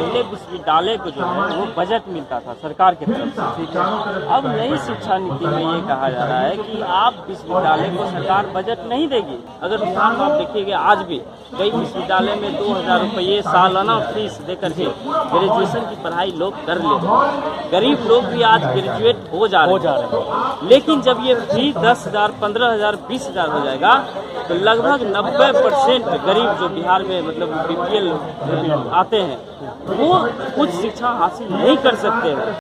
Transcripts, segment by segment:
पहले विश्वविद्यालय को जो है वो बजट मिलता था सरकार की तरफ से, ठीक है। अब नई शिक्षा नीति में ये कहा जा रहा है कि आप विश्वविद्यालय को सरकार बजट नहीं देगी। अगर बिहार में आप देखिएगा आज भी कई विश्वविद्यालय में 2000 रुपये सालाना फीस देकर के ग्रेजुएशन की पढ़ाई लोग कर लेते हैं। गरीब लोग भी आज ग्रेजुएट हो जा रहे हैं। लेकिन जब ये फी 10,000, 15,000, 20,000 हो जाएगा तो लगभग 90% गरीब जो बिहार में मतलब BPL आते हैं वो उच्च शिक्षा हासिल नहीं कर सकते हैं।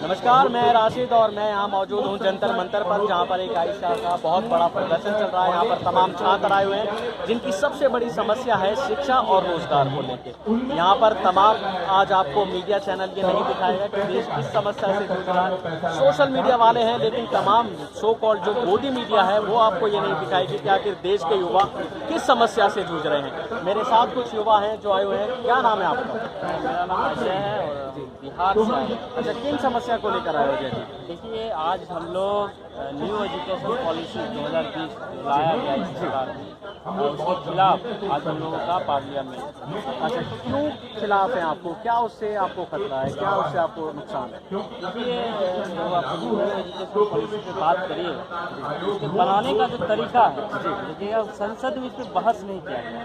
नमस्कार, मैं राशिद और मैं यहाँ मौजूद हूँ जंतर मंतर पर, जहाँ पर एक आयशा का बहुत बड़ा प्रदर्शन चल रहा है। यहाँ पर तमाम छात्र आए हुए हैं जिनकी सबसे बड़ी समस्या है शिक्षा और रोजगार को लेकर। यहाँ पर तमाम आज आपको मीडिया चैनल ये नहीं दिखाएगा कि देश किस समस्या से जूझ रहा है। सोशल मीडिया वाले हैं, लेकिन तमाम सो कॉल्ड जो मोदी मीडिया है वो आपको ये नहीं दिखाएगी कि आखिर देश के युवा किस समस्या से जूझ रहे हैं। मेरे साथ कुछ युवा हैं जो आए हुए हैं। क्या नाम है आपका? मेरा नाम अजय है और बिहार से आए। अच्छा, किन समस्या को लेकर आए हो अजय जी? देखिए, आज हम लोग न्यू एजुकेशन पॉलिसी 2020 लाया गया इस सरकार में और उसके खिलाफ आज हम लोगों का पार्लियामेंट। अच्छा, क्यों खिलाफ है आपको? क्या उससे आपको खतरा है? क्या उससे आपको नुकसान है? देखिए, जब आप न्यू एजुकेशन पॉलिसी पे बात करिए, उसके बनाने का जो तरीका है, देखिएगा संसद में इस पर बहस नहीं किया गया।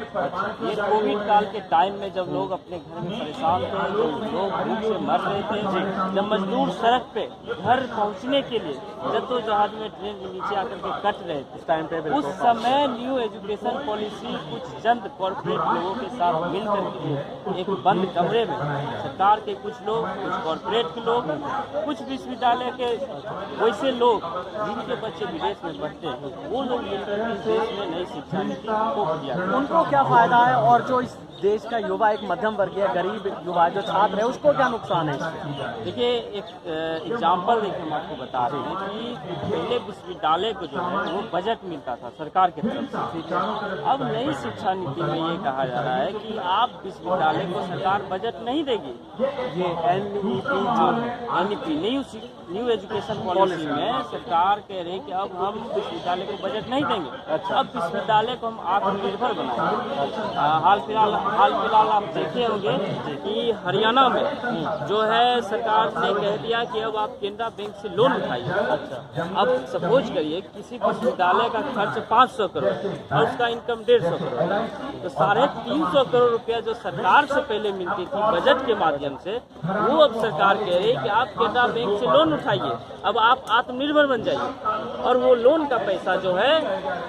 ये कोविड काल के टाइम में जब लोग अपने घर में परेशान थे, जब लोग भूख से मर रहे थे, जब मजदूर सड़क पे घर पहुंचने के लिए जद्दोजहद में ट्रेन के नीचे आकर के कट रहे थे, टाइम पे उस समय न्यू एजुकेशन पॉलिसी कुछ चंद कॉर्पोरेट लोगों के साथ मिलकर के एक बंद कमरे में सरकार के कुछ लोग, कुछ कॉर्पोरेट के लोग, कुछ विश्वविद्यालय के वैसे लोग जिनके बच्चे विदेश में पढ़ते हैं, वो लोग मिलकर इस देश में नई शिक्षा नीति को किया। उनको क्या फायदा है और जो इस देश का युवा एक मध्यम वर्गीय गरीब युवा जो छात्र है उसको क्या नुकसान है इसमें? देखिए, एक एग्जाम्पल देखिए हम आपको बता रहे हैं कि पहले विश्वविद्यालय को जो है वो बजट मिलता था सरकार की तरफ से, ठीक है। अब नई शिक्षा नीति में ये कहा जा रहा है कि आप विश्वविद्यालय को सरकार बजट नहीं देगी। ये NEP जो NEP न्यू एजुकेशन पॉलिसी में सरकार कह रही है कि अब हम विश्वविद्यालय को बजट नहीं देंगे। अच्छा। अब विश्वविद्यालय को हम आत्मनिर्भर बनाएंगे। हाल फिलहाल आप देखे होंगे कि हरियाणा में जो है सरकार ने कह दिया कि अब आप केनरा बैंक से लोन उठाइए। अच्छा। अब सपोज करिए किसी विश्वविद्यालय का खर्च 500 करोड़ और उसका इनकम 150 करोड़, तो 350 करोड़ रुपया जो सरकार से पहले मिलती थी बजट के माध्यम से, वो अब सरकार कह रही है कि आप केनरा बैंक से लोन उठाइए, अब आप आत्मनिर्भर बन जाइए। और वो लोन का पैसा जो है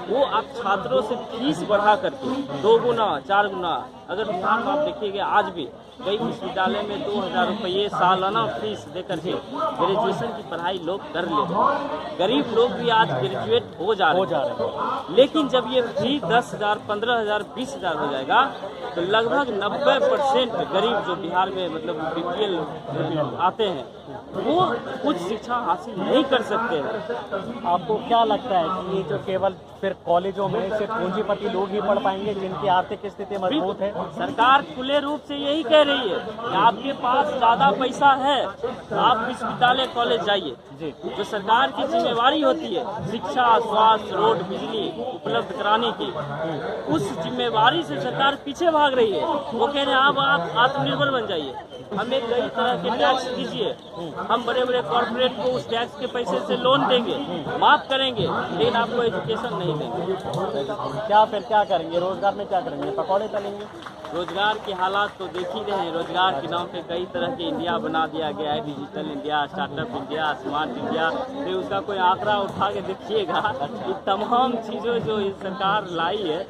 वो आप छात्रों से फीस बढ़ा करके 2 गुना 4 गुना, अगर बिहार में आप देखिएगा आज भी कई विश्वविद्यालय में 2000 रुपये सालाना फीस देकर के ग्रेजुएशन की पढ़ाई लोग कर लेते हैं। गरीब लोग भी आज ग्रेजुएट हो जा रहे हैं। लेकिन जब ये फी 10,000, 15,000, 20,000 हो जाएगा तो लगभग 90% गरीब जो बिहार में मतलब BPL आते हैं वो उच्च शिक्षा हासिल नहीं कर सकते हैं। आपको क्या लगता है कि ये जो केवल फिर कॉलेजों में सिर्फ पूंजीपति लोग ही पढ़ पाएंगे जिनकी आर्थिक स्थिति मजबूत है? सरकार खुले रूप से यही कह रही है कि आपके पास ज्यादा पैसा है आप विश्वविद्यालय कॉलेज जाइए। जो सरकार की जिम्मेवारी होती है शिक्षा, स्वास्थ्य, रोड, बिजली उपलब्ध कराने की, उस जिम्मेवारी से सरकार पीछे भाग रही है। वो कह रहे हैं आप आत्मनिर्भर बन जाइए, हमें कई तरह के टैक्स दीजिए, हम बड़े बड़े कॉर्पोरेट को उस टैक्स के पैसे से लोन देंगे, माफ करेंगे, लेकिन आपको एजुकेशन नहीं देंगे। क्या करेंगे? रोजगार में क्या करेंगे? पकौड़े तलेंगे? रोजगार की हालात तो देख ही रहे हैं। रोजगार के नाम पे कई तरह के इंडिया बना दिया गया है, digital India, startup India, smart India. फिर उसका कोई आंकड़ा उठा के देखिएगा, ये तमाम चीज़ें जो ये सरकार लाई है,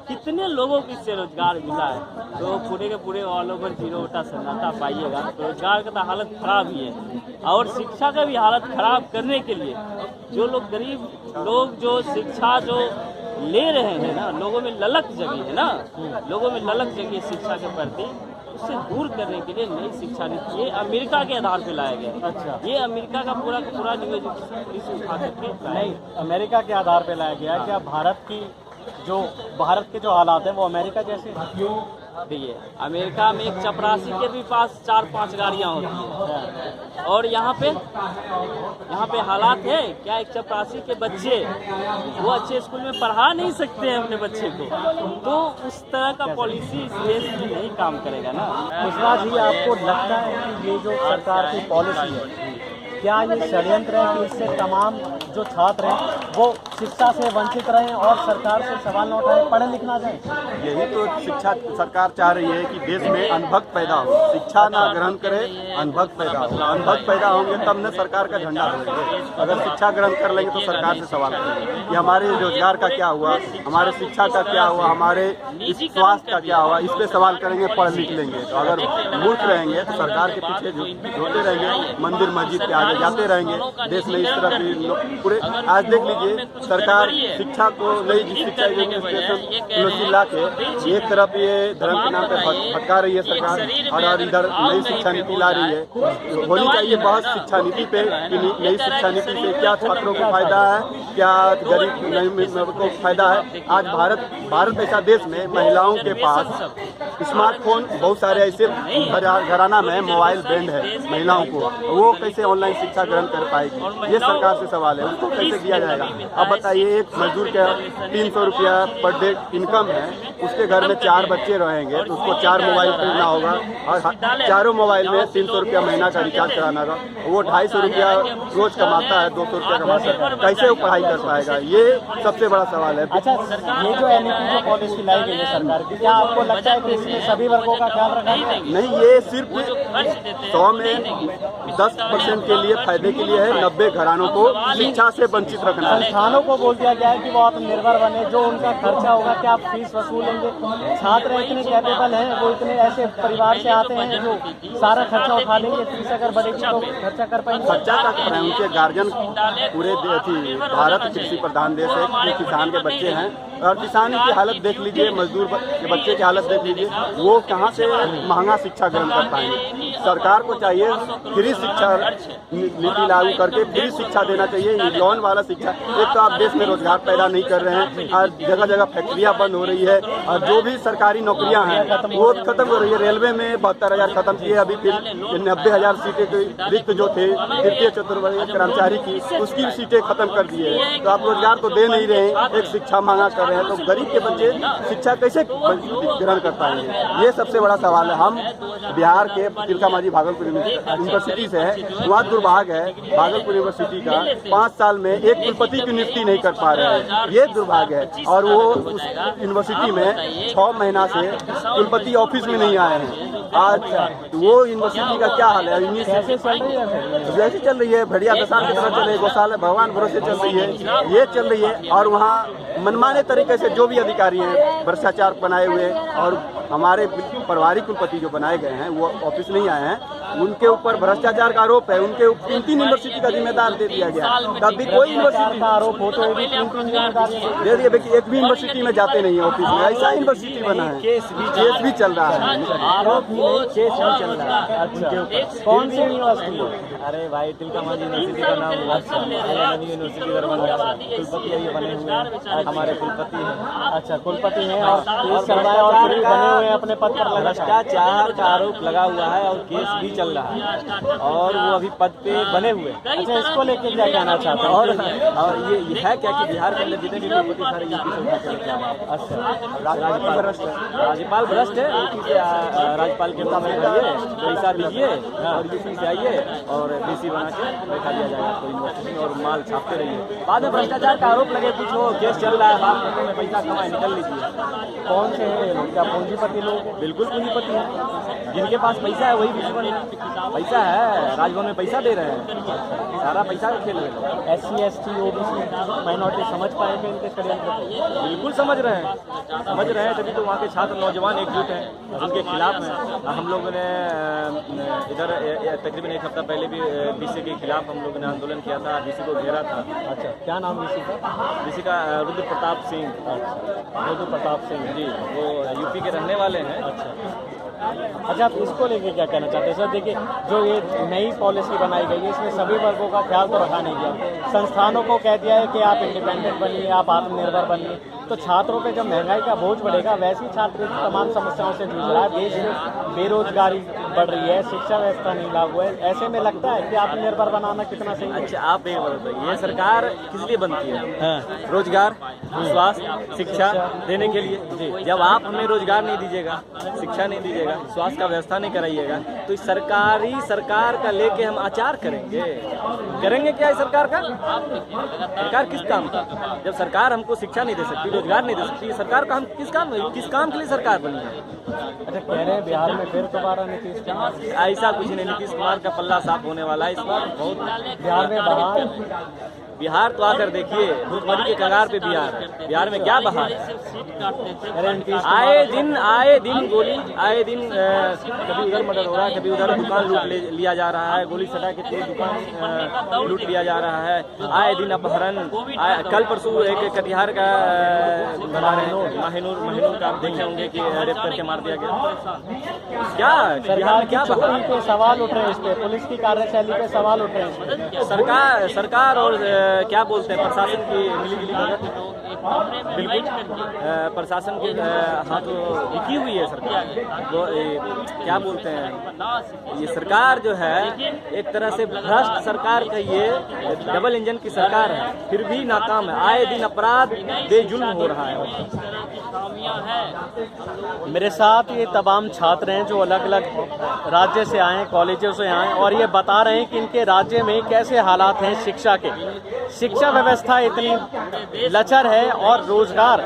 कितने लोगों को इससे रोजगार मिला है। तो पूरे के पूरे ऑल ओवर 0 बटा सन्नाटा पाइएगा। तो रोजगार का तो हालत खराब ही है और शिक्षा का भी हालत खराब करने के लिए जो लोग गरीब लोग जो शिक्षा जो ले रहे हैं ना, लोगों में ललक जगी है ना, लोगों में ललक जगी है शिक्षा के प्रति, उससे दूर करने के लिए नई शिक्षा नीति ये अमेरिका के आधार पे लाया गया। अच्छा, ये अमेरिका का पूरा न्यू एजुकेशन पॉलिसी उठा करके नहीं, अमेरिका के आधार पे लाया गया। क्या भारत के जो हालात हैं वो अमेरिका जैसे? देखिए अमेरिका में एक चपरासी के भी पास 4-5 गाड़ियाँ होती हैं और यहाँ पे हालात है क्या, एक चपरासी के बच्चे वो अच्छे स्कूल में पढ़ा नहीं सकते हैं अपने बच्चे को, तो उस तरह का पॉलिसी इस देश में नहीं काम करेगा ना। कुशवाहा जी, आपको लगता है कि ये जो सरकार की पॉलिसी है, क्या ये षड्यंत्र है कि इससे तमाम जो छात्र हैं वो शिक्षा से वंचित रहें और सरकार से सवाल न उठाएं, पढ़े लिखना जाए? यही तो शिक्षा सरकार चाह रही है कि देश में अनभक्त पैदा हो, शिक्षा ना ग्रहण करे, अनभक्त पैदा हो। अनभक्त पैदा होंगे तब न सरकार का झंडा लेंगे, अगर शिक्षा ग्रहण कर लेंगे तो सरकार से सवाल करेंगे कि हमारे रोजगार का क्या हुआ, हमारे शिक्षा का क्या हुआ, हमारे स्वास्थ्य का क्या हुआ, इस पर सवाल करेंगे, पढ़ लिख लेंगे। तो अगर मूर्ख रहेंगे तो सरकार के पीछे झूठे रहेंगे, मंदिर मस्जिद के आगे जाते रहेंगे। देश में इस तरह की पूरे आज देख लीजिए, सरकार शिक्षा को नई शिक्षा पॉलिसी ला के एक तरफ ये धर्म के नाम पे भटका रही है सरकार और इधर नई शिक्षा नीति ला रही है। होनी चाहिए बहस शिक्षा नीति पे, नई शिक्षा नीति से क्या छात्रों को फायदा है, क्या गरीब को फायदा है। आज भारत ऐसा देश में महिलाओं के पास स्मार्टफोन बहुत सारे ऐसे घराना में मोबाइल बैंड है महिलाओं को, वो कैसे ऑनलाइन शिक्षा ग्रहण कर पाएगी, ये सरकार से सवाल है। उसको कैसे दिया जाएगा? अब बताइए, एक मजदूर का 300 रुपया पर डे इनकम है, उसके घर में 4 बच्चे रहेंगे तो उसको 4 मोबाइल खरीदना होगा और चारों मोबाइल में 300 रुपया महीना का रिचार्ज कराना होगा। वो 250 रुपया रोज कमाता है, 200 रुपया कमाता है, कैसे वो पढ़ाई कर पाएगा? ये सबसे बड़ा सवाल है। अच्छा, ये जो NEP जो पॉलिसी लाई गई है सरकार की, क्या आपको लगता है कि इसमें सभी वर्गों का ख्याल रखा है? नहीं, ये सिर्फ 100 में 10% के लिए फायदे के लिए है, 90 घरानों को शिक्षा से वंचित रखना है। संस्थानों को बोल दिया गया है कि वो आत्मनिर्भर बने, जो उनका खर्चा होगा क्या आप फीस वसूलेंगे? छात्र इतने कैपेबल हैं, वो इतने ऐसे परिवार से आते हैं जो सारा खर्चा उठा लेंगे, फीस अगर बढ़ेगी तो खर्चा कर पाएंगे? खर्चा का कर रहे हैं उनके गार्जियन। पूरे भारत कृषि प्रधान देश है, किसान के बच्चे हैं और किसान की हालत देख लीजिए, मजदूर के बच्चे की हालत देख लीजिए, वो कहाँ से महंगा शिक्षा ग्रहण कर पाएंगे? सरकार को चाहिए फ्री शिक्षा नीति लागू करके फ्री शिक्षा देना चाहिए, लोन वाला शिक्षा। एक तो आप देश में रोजगार पैदा नहीं कर रहे हैं और जगह जगह फैक्ट्रियां बंद हो रही है और जो भी सरकारी नौकरियां हैं वो खत्म हो रही है। रेलवे में 72,000 खत्म किए, अभी फिर 90,000 सीटें रिक्त जो थे तृतीय चतुर्वर्गीय कर्मचारी की, उसकी सीटें खत्म कर दिए। तो आप रोजगार तो दे नहीं रहे हैं, एक शिक्षा महंगा कर रहे हैं, तो गरीब के बच्चे शिक्षा कैसे ग्रहण कर पाएंगे? ये सबसे बड़ा सवाल है। हम बिहार के तिलका मांझी भागलपुर यूनिवर्सिटी से है, वहाँ दुर्भाग्य है भागलपुर यूनिवर्सिटी का 5 साल में एक कुलपति की नियुक्ति नहीं कर पा रहे हैं, ये दुर्भाग्य है। और वो उस यूनिवर्सिटी में 6 महीना से कुलपति ऑफिस में नहीं आए हैं। आज वो यूनिवर्सिटी का क्या हाल है? कैसे चल रही है? जैसी चल रही है, भेड़िया दशा की तरह चल रही है, गौशाला भगवान भरोसे चल रही है, ये चल रही है। और वहाँ मनमाने तरीके से जो भी अधिकारी हैं भ्रष्टाचार बनाए हुए, और हमारे पारिवारिक कुलपति जो बनाए गए हैं वो ऑफिस नहीं आए हैं, उनके ऊपर भ्रष्टाचार का आरोप है, उनके 3 यूनिवर्सिटी का जिम्मेदार दे दिया गया। तब भी कोई यूनिवर्सिटी का आरोप हो तो दे दिया कि एक भी यूनिवर्सिटी में जाते नहीं है ऑफिस में, ऐसा यूनिवर्सिटी बना है। केस भी चल रहा है, आरोप ही नहीं, केस भी चल रहा है। अच्छा, कौन सी यूनिवर्सिटी? अरे भाई, तिलका मांझी यूनिवर्सिटी का नाम यूनिवर्सिटी दरभंगा, कुलपति ये बने हुए हैं, हमारे कुलपति हैं। अच्छा, कुलपति हैं और केस चल रहा है और फिर भी बने हुए हैं अपने पद पर। भ्रष्टाचार का आरोप लगा हुआ है और केस भी चल रहा है और वो अभी पद पे बने हुए। अच्छा, इसको लेके क्या कहना चाहते हैं? और ये है क्या कि बिहार के अंदर जितने भी कुलपति सारे यूपी से उठा के लेके आ रहे हैं। अच्छा, राज्यपाल भ्रष्ट है, यूपी से राज्यपाल के नाम भरिए, पैसा दीजिए और यूपी से आइए और DC बना के बैठा दिया जाएगा आपको यूनिवर्सिटी में और माल छापते रहिए। बाद में भ्रष्टाचार का आरोप लगे, कुछ हो, केस चल रहा है, बाद में पैसा कमाए निकल लीजिए। कौन से हैं लोग? क्या पूंजीपति लोग? बिल्कुल पूंजीपति हैं, जिनके पास पैसा है वही विश्व पैसा है, राजभवन में पैसा दे रहे हैं, सारा पैसा का खेल है। SC ST OBC माइनॉरिटी समझ पाएंगे इनके षड्यंत्र को? बिल्कुल समझ रहे हैं, तभी तो वहाँ के छात्र नौजवान एकजुट हैं, उनके खिलाफ हैं। हम लोगों ने इधर तकरीबन 1 हफ्ता पहले भी BC के खिलाफ हम लोगों ने आंदोलन किया था, BC को घेरा था। अच्छा, क्या नाम BC का? BC का रुद्र प्रताप सिंह। रुद्र प्रताप सिंह जी, वो यूपी के रहने वाले हैं। अच्छा, अच्छा, आप इसको लेके क्या कहना चाहते हैं सर? देखिए, जो ये नई पॉलिसी बनाई गई है इसमें सभी वर्गों का ख्याल तो रखा नहीं गया। संस्थानों को कह दिया है कि आप इंडिपेंडेंट बनिए, आप आत्मनिर्भर बनिए, तो छात्रों पे जब महंगाई का बोझ बढ़ेगा वैसे ही छात्र तमाम समस्याओं से जूझ रहा है। देश में बेरोजगारी बढ़ रही है, शिक्षा व्यवस्था नहीं लागू है, ऐसे में लगता है कि आत्मनिर्भर बनाना कितना सही है? अच्छा, आप एक बात बताइए, ये सरकार किस लिए बनती है? रोजगार, स्वास्थ्य, शिक्षा देने के लिए। जब आप हमें रोजगार नहीं दीजिएगा, शिक्षा नहीं दीजिएगा, स्वास्थ्य का व्यवस्था नहीं कराइएगा, तो इस सरकार का लेके हम आचार करेंगे क्या? इस सरकार का सरकार किस काम का? जब सरकार हमको शिक्षा नहीं दे सकती, रोजगार नहीं दे सकती, सरकार का हम किस काम के लिए सरकार बनी है? अच्छा, कह रहे हैं बिहार में फिर दोबारा नीतीश कुमार? ऐसा कुछ नहीं, नीतीश कुमार का पल्ला साफ होने वाला है इस बार। बहुत बिहार में बिहार तो आकर देखिए, भुखमरी के कगार पे बिहार में क्या बहार है? आए दिन गोली, आए दिन कभी उधर मर्डर हो रहा है, कभी उधर दुकान लूट लिया जा रहा है, गोली सटा के तेज दुकान लूट लिया जा रहा है, आए दिन अपहरण। कल परसों एक कटिहार का माहिनूर का आप देखे होंगे कि रेप करके मार दिया गया। क्या सरकार क्या की पे सवाल उठ रहे हैं, इस पे पुलिस की कार्यशैली पे सवाल उठ रहे हैं इस पे। सरकार और क्या बोलते हैं, प्रशासन की मिलीजुली मदद, बिल्कुल प्रशासन के हाथ रुकी हुई है सरकार। तो क्या बोलते हैं, ये सरकार जो है एक तरह से भ्रष्ट सरकार का, ये डबल इंजन की सरकार है, फिर भी नाकाम है। आए दिन अपराध बेजुल्म हो रहा है। मेरे साथ ये तमाम छात्र हैं जो अलग अलग राज्य से आए, कॉलेजों से आए, और ये बता रहे हैं कि इनके राज्य में कैसे हालात हैं शिक्षा के। शिक्षा व्यवस्था इतनी लचर है, और रोजगार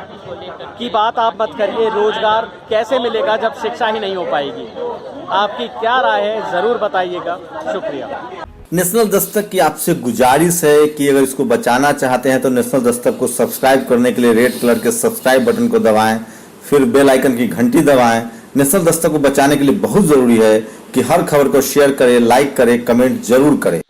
की बात आप मत करिए, रोजगार कैसे मिलेगा जब शिक्षा ही नहीं हो पाएगी? आपकी क्या राय है, जरूर बताइएगा। शुक्रिया। नेशनल दस्तक की आपसे गुजारिश है कि अगर इसको बचाना चाहते हैं तो नेशनल दस्तक को सब्सक्राइब करने के लिए रेड कलर के सब्सक्राइब बटन को दबाएं, फिर बेल आइकन की घंटी दबाएं। नेशनल दस्तक को बचाने के लिए बहुत जरूरी है कि हर खबर को शेयर करें, लाइक करें, कमेंट जरूर करें।